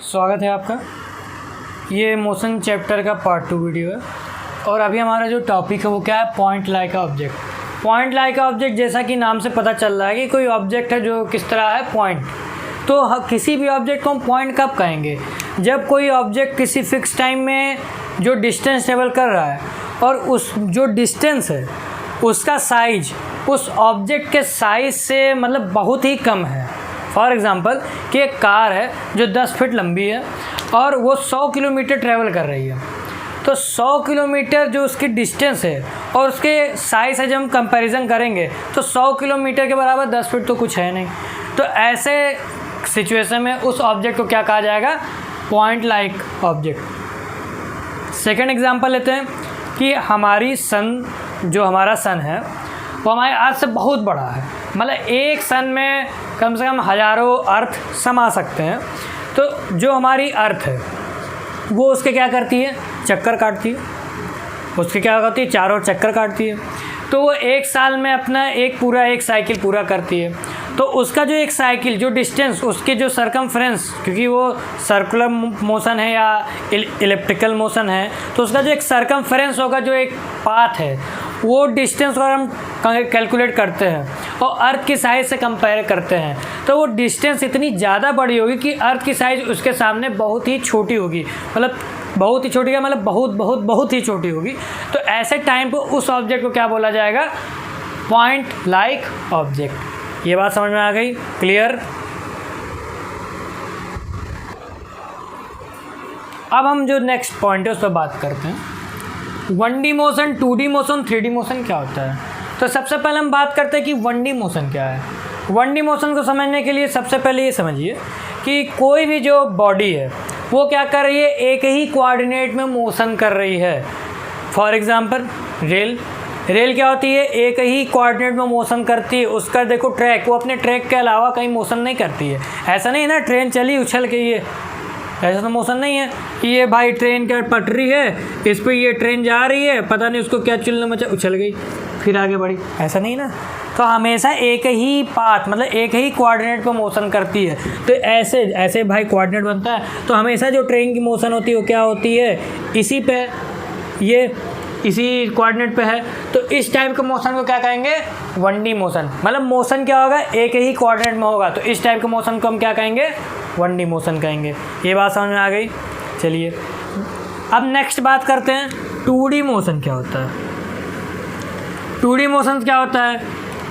स्वागत है आपका। ये मोशन चैप्टर का पार्ट 2 वीडियो है और अभी हमारा जो टॉपिक है वो क्या है, point like object. Point like object जैसा कि नाम से पता चल रहा है कि कोई ऑब्जेक्ट है जो किस तरह है, पॉइंट। तो किसी भी ऑब्जेक्ट को हम पॉइंट कब कहेंगे, जब कोई ऑब्जेक्ट किसी फिक्स टाइम में जो डिस्टेंस ट्रेवल कर रहा है और उस जो डिस्टेंस है उसका साइज उस ऑब्जेक्ट के साइज से मतलब बहुत ही कम है। फॉर एग्ज़ाम्पल कि एक कार है जो 10 फीट लंबी है और वो 100 किलोमीटर ट्रैवल कर रही है, तो 100 किलोमीटर जो उसकी डिस्टेंस है और उसके साइज से जब हम कंपैरिजन करेंगे तो 100 किलोमीटर के बराबर 10 फीट तो कुछ है नहीं। तो ऐसे सिचुएशन में उस ऑब्जेक्ट को क्या कहा जाएगा, point like object. Second example लेते हैं कि हमारी सन, जो हमारा सन है वो हमारे अर्थ से बहुत बड़ा है, मतलब एक सन में कम से कम हज़ारों अर्थ समा सकते हैं। तो जो हमारी अर्थ है वो उसके क्या करती है, चक्कर काटती है, उसके क्या करती है, चारों चक्कर काटती है। तो वो एक साल में अपना एक साइकिल पूरा करती है। तो उसका जो एक साइकिल, जो डिस्टेंस, उसके जो सरकमफ्रेंस, क्योंकि वो सर्कुलर मोशन है या इलिप्टिकल मोशन है, तो उसका जो एक सरकमफ्रेंस होगा, जो एक पाथ है, वो डिस्टेंस को हम कैलकुलेट करते हैं और अर्थ की साइज़ से कंपेयर करते हैं, तो वो डिस्टेंस इतनी ज़्यादा बड़ी होगी कि अर्थ की साइज़ उसके सामने बहुत ही छोटी होगी। मतलब बहुत ही छोटी है, मतलब बहुत ही छोटी होगी। तो ऐसे टाइम पर उस ऑब्जेक्ट को क्या बोला जाएगा, पॉइंट लाइक ऑब्जेक्ट। ये बात समझ में आ गई, क्लियर। अब हम जो नेक्स्ट पॉइंट है उस पर बात करते हैं। 1D motion, 2D motion, 3D motion क्या होता है। तो सबसे पहले हम बात करते हैं कि 1D मोशन क्या है। 1D मोशन को समझने के लिए सबसे पहले ये समझिए कि कोई भी जो बॉडी है वो क्या कर रही है, एक ही कोऑर्डिनेट में मोशन कर रही है। फॉर एग्जांपल रेल क्या होती है, एक ही कोऑर्डिनेट में मोशन करती है। उसका देखो ट्रैक, वो अपने ट्रैक के अलावा कहीं मोशन नहीं करती है। ऐसा नहीं है ना ट्रेन चली उछल के, ये ऐसा तो मोशन नहीं है कि ये भाई ट्रेन क्या पटरी है, इस पर ये ट्रेन जा रही है, पता नहीं उसको क्या चुलने मचा, उछल गई फिर आगे बढ़ी, ऐसा नहीं ना। तो हमेशा एक ही पाथ, मतलब एक ही कोऑर्डिनेट पर मोशन करती है। तो ऐसे भाई कोऑर्डिनेट बनता है, तो हमेशा जो ट्रेन की मोशन होती है वो क्या होती है, इसी पे, ये इसी कोऑर्डिनेट पे है। तो इस टाइप के मोशन को क्या कहेंगे, 1D मोशन। मतलब मोशन क्या होगा, एक ही कोऑर्डिनेट में होगा, तो इस टाइप के मोशन को हम क्या कहेंगे, 1D मोशन कहेंगे। ये बात समझ में आ गई। चलिए अब नेक्स्ट बात करते हैं 2D मोशन क्या होता है। 2D मोशन क्या होता है,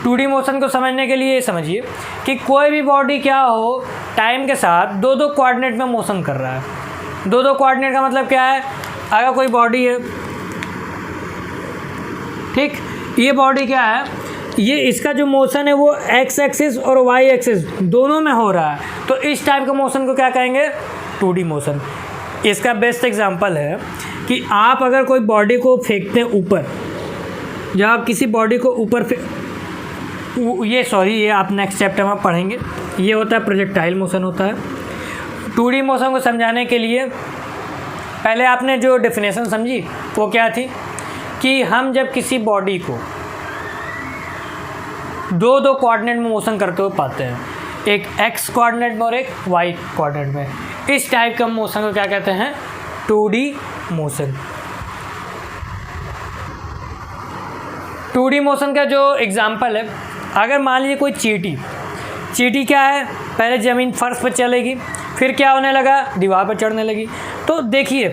2D मोशन को समझने के लिए समझिए कि कोई भी बॉडी क्या हो, टाइम के साथ दो कोऑर्डिनेट में मोशन कर रहा है। दो कोऑर्डिनेट का मतलब क्या है, अगर कोई बॉडी है, ठीक, ये बॉडी क्या है, ये इसका जो मोशन है वो एक्स एक्सिस और वाई एक्सिस दोनों में हो रहा है, तो इस टाइप के मोशन को क्या कहेंगे, 2D मोशन। इसका बेस्ट एग्जांपल है कि आप अगर कोई बॉडी को फेंकते हैं ऊपर, जब आप किसी बॉडी को ऊपर ये आप नेक्स्ट चैप्टर में पढ़ेंगे, ये होता है प्रोजेक्टाइल मोशन होता है। 2D मोशन को समझाने के लिए पहले आपने जो डेफिनेशन समझी वो क्या थी कि हम जब किसी बॉडी को दो कोऑर्डिनेट में मोशन करते हुए पाते हैं, एक एक्स कोऑर्डिनेट में और एक वाई कोऑर्डिनेट में, इस टाइप का मोशन को क्या कहते हैं, 2D मोशन। 2D मोशन का जो एग्जांपल है, अगर मान लीजिए कोई चींटी क्या है, पहले ज़मीन फर्श पर चलेगी, फिर क्या होने लगा, दीवार पर चढ़ने लगी। तो देखिए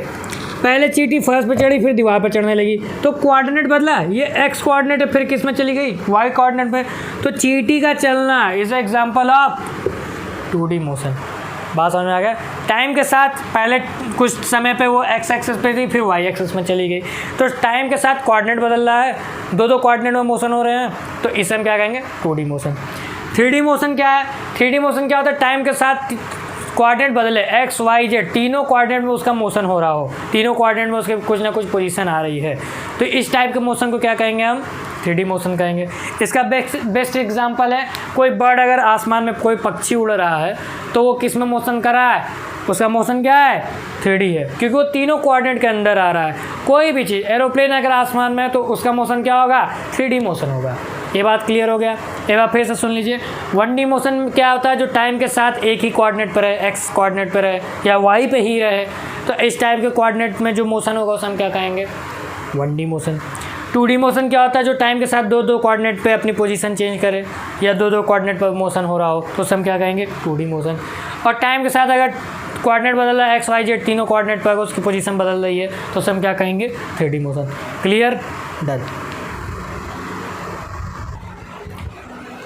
पहले चींटी फर्श पर चढ़ी, फिर दीवार पर चढ़ने लगी, तो कोऑर्डिनेट बदला, ये एक्स कोऑर्डिनेट है, फिर किस में चली गई, वाई कोऑर्डिनेट पे। तो चींटी का चलना is example of 2D motion. बात समझ में आ गया। टाइम के साथ पहले कुछ समय पे वो एक्स एक्सिस पे थी, फिर वाई एक्सिस में चली गई, तो टाइम के साथ कोऑर्डिनेट बदल रहा है, दो कोऑर्डिनेट में मोशन हो रहे हैं, तो इसे हम क्या कहेंगे, 2D मोशन। 3D मोशन क्या है, 3D मोशन क्या होता है, टाइम के साथ कोऑर्डिनेट बदले, एक्स वाई जेड तीनों कोऑर्डिनेट में उसका मोशन हो रहा हो, तीनों कोऑर्डिनेट में उसके कुछ ना कुछ पोजीशन आ रही है, तो इस टाइप के मोशन को क्या कहेंगे हम, 3D मोशन कहेंगे। इसका बेस्ट एग्जांपल है, कोई बर्ड अगर आसमान में कोई पक्षी उड़ रहा है तो वो किस में मोशन कर रहा है, उसका मोशन क्या है, 3D है, क्योंकि वो तीनों कोऑर्डिनेट के अंदर आ रहा है। कोई भी चीज़, एरोप्लेन अगर आसमान में है तो उसका मोशन क्या होगा, 3D मोशन होगा। ये बात क्लियर हो गया। एक बार फिर से सुन लीजिए, 1D मोशन में क्या होता है, जो टाइम के साथ एक ही कोऑर्डिनेट पर है, एक्स कोऑर्डिनेट पर है या वाई पे ही रहे, तो इस टाइप के कोऑर्डिनेट में जो मोशन होगा उसे हम क्या कहेंगे, 1D मोशन। 2D मोशन क्या होता है, जो टाइम के साथ दो दो कोऑर्डिनेट पे अपनी पोजीशन चेंज करे या दो दो कोऑर्डिनेट पर मोशन हो रहा हो तो उसे हम क्या कहेंगे, 2D मोशन। और टाइम के साथ अगर कोऑर्डिनेट बदल रहा है, एक्स वाई जेड तीनों कोऑर्डिनेट पर उसकी पोजीशन बदल रही है तो उसे हम क्या कहेंगे, 3D मोशन। Clear, done.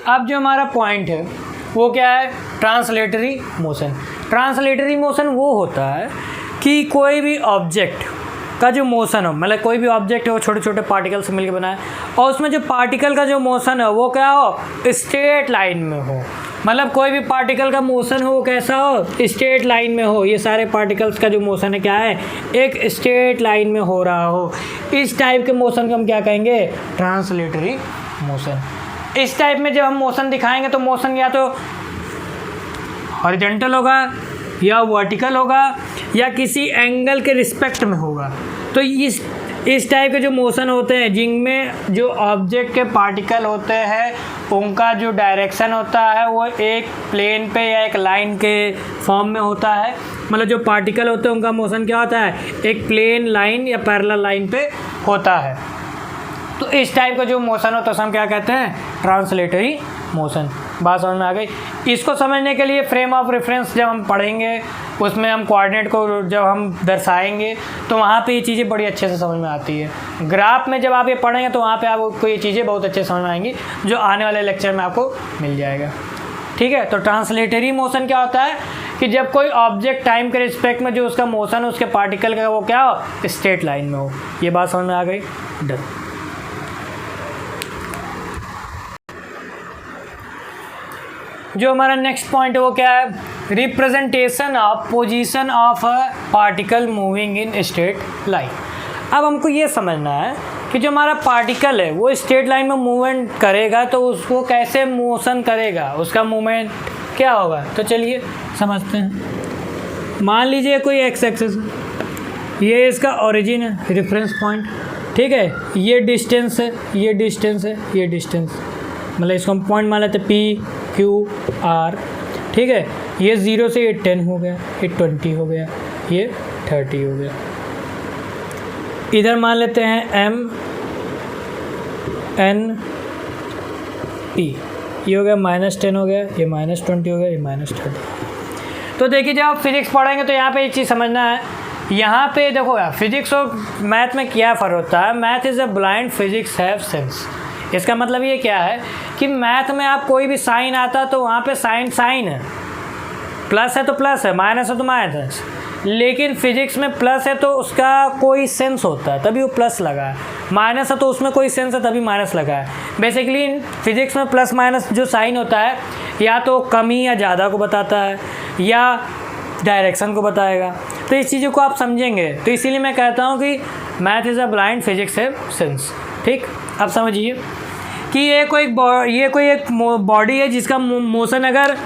अब जो हमारा पॉइंट है वो क्या है, ट्रांसलेटरी मोशन। ट्रांसलेटरी मोशन वो होता है कि कोई भी ऑब्जेक्ट का जो मोशन हो, मतलब कोई भी ऑब्जेक्ट है वो छोटे छोटे पार्टिकल से मिलकर बना है और उसमें जो पार्टिकल का जो मोशन है वो क्या हो, स्ट्रेट लाइन में हो। मतलब कोई भी पार्टिकल का मोशन हो वो कैसा हो, स्ट्रेट लाइन में हो। ये सारे पार्टिकल्स का जो मोशन है क्या है, एक स्ट्रेट लाइन में हो रहा हो। इस टाइप के मोशन को हम क्या कहेंगे, ट्रांसलेटरी मोशन। इस टाइप में जब हम मोशन दिखाएंगे तो मोशन या तो हॉरिजॉन्टल होगा या वर्टिकल होगा या किसी एंगल के रिस्पेक्ट में होगा। तो इस टाइप के जो मोशन होते हैं जिनमें जो ऑब्जेक्ट के पार्टिकल होते हैं उनका जो डायरेक्शन होता है वो एक प्लेन पे या एक लाइन के फॉर्म में होता है। मतलब जो पार्टिकल होते हैं उनका मोशन क्या होता है, एक प्लेन लाइन या पैरेलल लाइन पे होता है। तो इस टाइप का जो मोशन होता है हम क्या कहते हैं, ट्रांसलेटरी मोशन। बात समझ में आ गई। इसको समझने के लिए फ्रेम ऑफ रेफरेंस जब हम पढ़ेंगे उसमें हम कोऑर्डिनेट को जब हम दर्शाएंगे तो वहाँ पे ये चीज़ें बड़ी अच्छे से समझ में आती है। ग्राफ में जब आप ये पढ़ेंगे तो वहाँ पे आपको ये चीज़ें बहुत अच्छे से समझ में आएंगी, जो आने वाले लेक्चर में आपको मिल जाएगा। ठीक है, तो ट्रांसलेटरी मोशन क्या होता है कि जब कोई ऑब्जेक्ट टाइम के रिस्पेक्ट में जो उसका मोशन है उसके पार्टिकल का वो क्या हो, स्ट्रेट लाइन में हो। ये बात समझ में आ गई, डन। जो हमारा नेक्स्ट पॉइंट है वो क्या है, representation of position of a particle moving in straight line. अब हमको ये समझना है कि जो हमारा पार्टिकल है वो स्ट्रेट लाइन में मूवमेंट करेगा तो उसको कैसे मोशन करेगा, उसका मूवमेंट क्या होगा। तो चलिए समझते हैं। मान लीजिए कोई एक्स एक्सिस है, ये इसका ओरिजिन है, रेफरेंस पॉइंट। ठीक है, ये डिस्टेंस है, ये डिस्टेंस है, ये डिस्टेंस, मतलब इसको हम पॉइंट मान लेते हैं पी क्यू आर। ठीक है, ये 0 से ये 10 हो गया, ये 20 हो गया, ये 30 हो गया। इधर मान लेते हैं एम एन पी, ये हो गया -10 हो गया, ये -20 हो गया, ये -30। तो देखिए जब आप फिजिक्स पढ़ेंगे तो यहाँ पे एक चीज़ समझना है। यहाँ पे देखो यार, फिजिक्स और मैथ में क्या फ़र्क होता है। Math is a blind, physics have sense. इसका मतलब ये क्या है कि मैथ में आप कोई भी साइन आता तो वहाँ पे साइन साइन है, प्लस है तो प्लस है, माइनस है तो माइनस। लेकिन फिजिक्स में प्लस है तो उसका कोई सेंस होता है तभी वो प्लस लगा है, माइनस है तो उसमें कोई सेंस है तभी माइनस लगा है। बेसिकली फिजिक्स में प्लस माइनस जो साइन होता है या तो कमी या ज़्यादा को बताता है या डायरेक्शन को बताएगा। तो इस चीज़ों को आप समझेंगे, तो इसीलिए मैं कहता हूँ कि math is a blind, physics है सेंस। ठीक, अब समझिए कि ये कोई एक बॉडी है जिसका मोशन अगर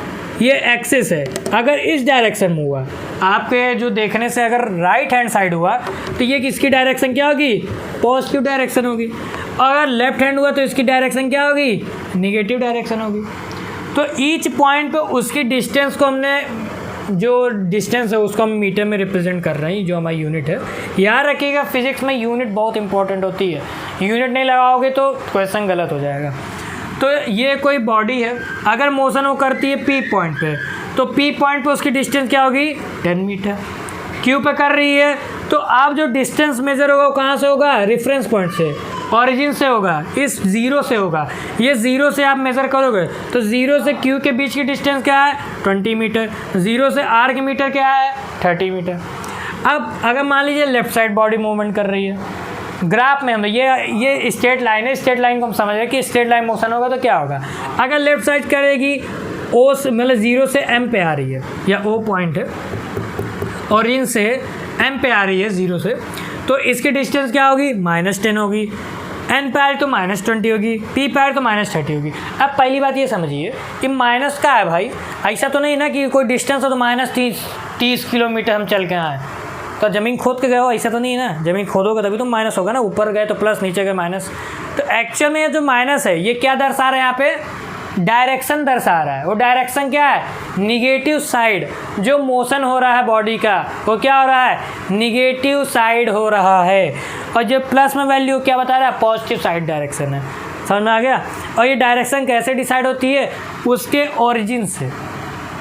ये एक्सिस है, अगर इस डायरेक्शन में हुआ, आपके जो देखने से अगर राइट हैंड साइड हुआ तो ये किसकी डायरेक्शन क्या होगी, पॉजिटिव डायरेक्शन होगी। अगर लेफ्ट हैंड हुआ तो इसकी डायरेक्शन क्या होगी, निगेटिव डायरेक्शन होगी। तो ईच पॉइंट पे उसकी डिस्टेंस को हमने, जो डिस्टेंस है उसको हम मीटर में रिप्रेजेंट कर रहे हैं, जो हमारी यूनिट है। याद रखिएगा फिजिक्स में यूनिट बहुत इंपॉर्टेंट होती है, यूनिट नहीं लगाओगे तो क्वेश्चन गलत हो जाएगा। तो ये कोई बॉडी है, अगर मोशन वो करती है पी पॉइंट पे, तो पी पॉइंट पे उसकी डिस्टेंस क्या होगी, 10 मीटर। क्यू पे कर रही है तो आप जो डिस्टेंस मेजर होगा वो कहाँ से होगा, रेफरेंस पॉइंट से, ऑरिजिन से होगा, इस 0 से होगा। ये 0 से आप मेज़र करोगे तो 0 से Q के बीच की डिस्टेंस क्या है, 20 मीटर। 0 से R के मीटर क्या है, 30 मीटर। अब अगर मान लीजिए लेफ्ट साइड बॉडी मूवमेंट कर रही है, ग्राफ में हम ये स्ट्रेट लाइन है, स्ट्रेट लाइन को हम समझ रहे हैं कि स्ट्रेट लाइन मोशन होगा तो क्या होगा। अगर लेफ्ट साइड करेगी O से, मतलब 0 से M पे आ रही है, या O पॉइंट है, ऑरिजिन से M पे आ रही है 0 से, तो इसकी डिस्टेंस क्या होगी, -10 होगी। N पे आ रही तो -20 होगी, P पे आ रही तो -30 होगी। अब पहली बात ये समझिए कि माइनस का है भाई, ऐसा तो नहीं ना कि कोई डिस्टेंस हो तो -30 किलोमीटर हम चल के आए तो ज़मीन खोद के गए हो, ऐसा तो नहीं है ना। ज़मीन खोदोगे तभी तो माइनस होगा ना, ऊपर गए तो प्लस, नीचे गए माइनस। तो एक्चुअल में ये जो माइनस है ये क्या दर्शा रहा है, यहाँ पे डायरेक्शन दर्शा रहा है। वो डायरेक्शन क्या है, निगेटिव साइड। जो मोशन हो रहा है बॉडी का वो क्या हो रहा है, निगेटिव साइड हो रहा है। और जो प्लस में वैल्यू क्या बता रहा है, पॉजिटिव साइड डायरेक्शन है। समझ में आ गया। और ये डायरेक्शन कैसे डिसाइड होती है, उसके ओरिजिन से।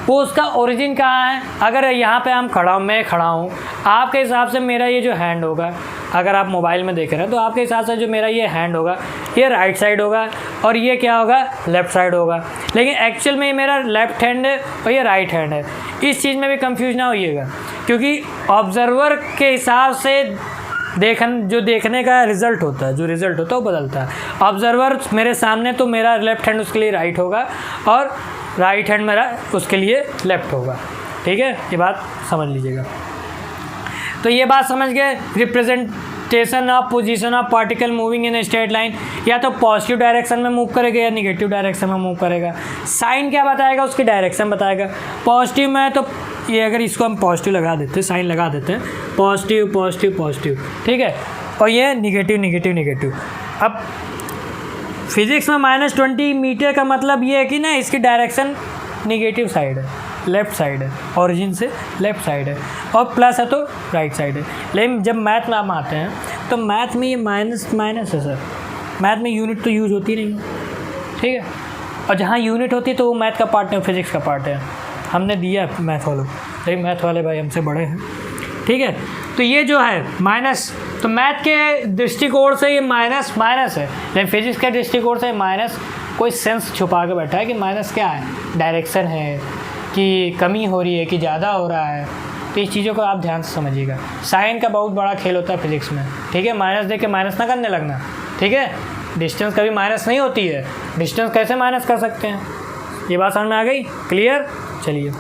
वो उसका ओरिजिन कहाँ है, अगर यहाँ पे हम खड़ा हूँ, मैं खड़ा हूँ, आपके हिसाब से मेरा ये जो हैंड होगा, अगर आप मोबाइल में देख रहे हैं तो आपके हिसाब से जो मेरा ये हैंड होगा ये राइट साइड होगा और ये क्या होगा, लेफ़्ट साइड होगा। लेकिन एक्चुअल में ये मेरा लेफ़्ट हैंड है और ये राइट हैंड है। इस चीज़ में भी कंफ्यूज ना होइएगा, क्योंकि ऑब्जर्वर के हिसाब से देखने का रिज़ल्ट होता है, जो रिज़ल्ट होता है वो बदलता है। ऑब्जर्वर मेरे सामने तो मेरा लेफ़्ट हैंड उसके लिए राइट होगा और राइट हैंड मेरा उसके लिए लेफ़्ट होगा। ठीक है, ये बात समझ लीजिएगा। तो ये बात समझ गए, representation of position of particle moving in straight line, या तो पॉजिटिव डायरेक्शन में मूव करेगा या निगेटिव डायरेक्शन में मूव करेगा। साइन क्या बताएगा, उसकी डायरेक्शन बताएगा। पॉजिटिव में तो ये, अगर इसको हम पॉजिटिव लगा देते हैं, साइन लगा देते हैं, पॉजिटिव पॉजिटिव पॉजिटिव, ठीक है। और ये निगेटिव निगेटिव निगेटिव। अब फिजिक्स में -20 मीटर का मतलब ये है कि ना इसकी डायरेक्शन निगेटिव साइड है, लेफ़्ट साइड है, ओरिजिन से लेफ़्ट साइड है, और प्लस है तो राइट साइड है। लेकिन जब मैथ में हम आते हैं तो मैथ में ये माइनस माइनस है सर, मैथ में यूनिट तो यूज़ होती नहीं है, ठीक है। और जहाँ यूनिट होती है तो वो मैथ का पार्ट नहीं, फिजिक्स का पार्ट है। हमने दिया मैथ वालों, लेकिन मैथ वाले भाई हमसे बड़े हैं, ठीक है। तो ये जो है माइनस, तो मैथ के दृष्टिकोण से ये माइनस माइनस है, लेकिन फिजिक्स के दृष्टिकोण से माइनस कोई सेंस छुपा के बैठा है कि माइनस क्या है, डायरेक्शन है कि कमी हो रही है कि ज़्यादा हो रहा है। तो इस चीज़ों को आप ध्यान से समझिएगा। साइन का बहुत बड़ा खेल होता है फिजिक्स में, ठीक है। माइनस देख के माइनस ना करने लगना, ठीक है। डिस्टेंस कभी माइनस नहीं होती है, डिस्टेंस कैसे माइनस कर सकते हैं, ये बात समझ में आ गई, क्लियर। चलिए।